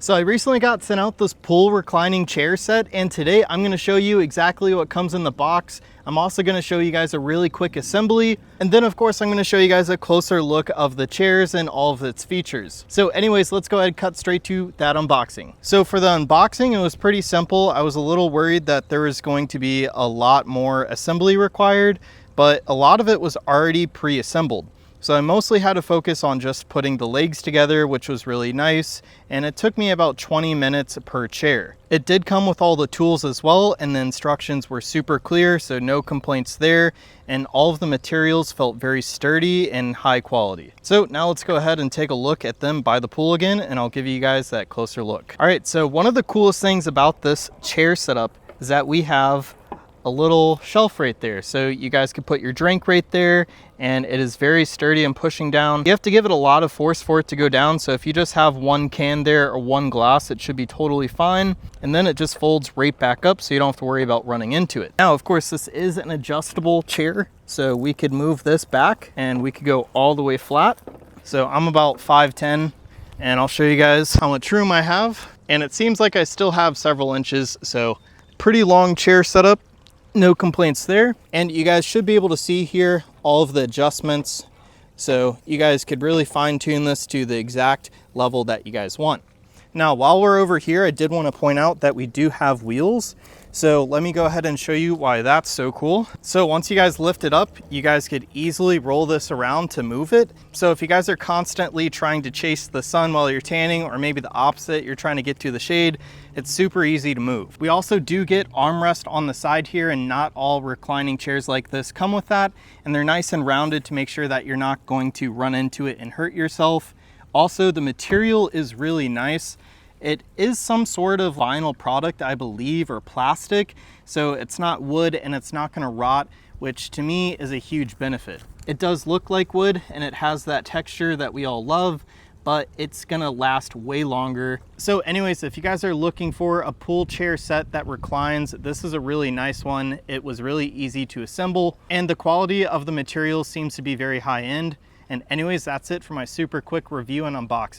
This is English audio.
So I recently got sent out this pool reclining chair set, and today I'm going to show you exactly what comes in the box. I'm also going to show you guys a really quick assembly, and then of course I'm going to show you guys a closer look of the chairs and all of its features. So anyways, let's go ahead and cut straight to that unboxing. So for the unboxing, it was pretty simple. I was a little worried that there was going to be a lot more assembly required, but a lot of it was already pre-assembled. So I mostly had to focus on just putting the legs together, which was really nice, and it took me about 20 minutes per chair. It did come with all the tools as well, and the instructions were super clear, so no complaints there, and all of the materials felt very sturdy and high quality. So now let's go ahead and take a look at them by the pool again, and I'll give you guys that closer look. All right, so one of the coolest things about this chair setup is that we have a little shelf right there, so you guys could put your drink right there, and it is very sturdy and pushing down. You have to give it a lot of force for it to go down, so if you just have one can there or one glass, it should be totally fine, and then it just folds right back up so you don't have to worry about running into it. Now of course this is an adjustable chair, so we could move this back and we could go all the way flat. So I'm about 5'10", and I'll show you guys how much room I have, and it seems like I still have several inches, so pretty long chair setup. No complaints there. And you guys should be able to see here all of the adjustments, so you guys could really fine tune this to the exact level that you guys want. Now while we're over here, I did want to point out that we do have wheels, so let me go ahead and show you why that's so cool. So once you guys lift it up, you guys could easily roll this around to move it. So if you guys are constantly trying to chase the sun while you're tanning, or maybe the opposite, you're trying to get to the shade, it's super easy to move. We also do get armrest on the side here, and not all reclining chairs like this come with that, and they're nice and rounded to make sure that you're not going to run into it and hurt yourself. Also, the material is really nice. It is some sort of vinyl product, I believe, or plastic, so it's not wood and it's not going to rot, which to me is a huge benefit. It does look like wood and it has that texture that we all love, but it's gonna last way longer. So anyways, if you guys are looking for a pool chair set that reclines, this is a really nice one. It was really easy to assemble, and the quality of the material seems to be very high end. And anyways, that's it for my super quick review and unboxing.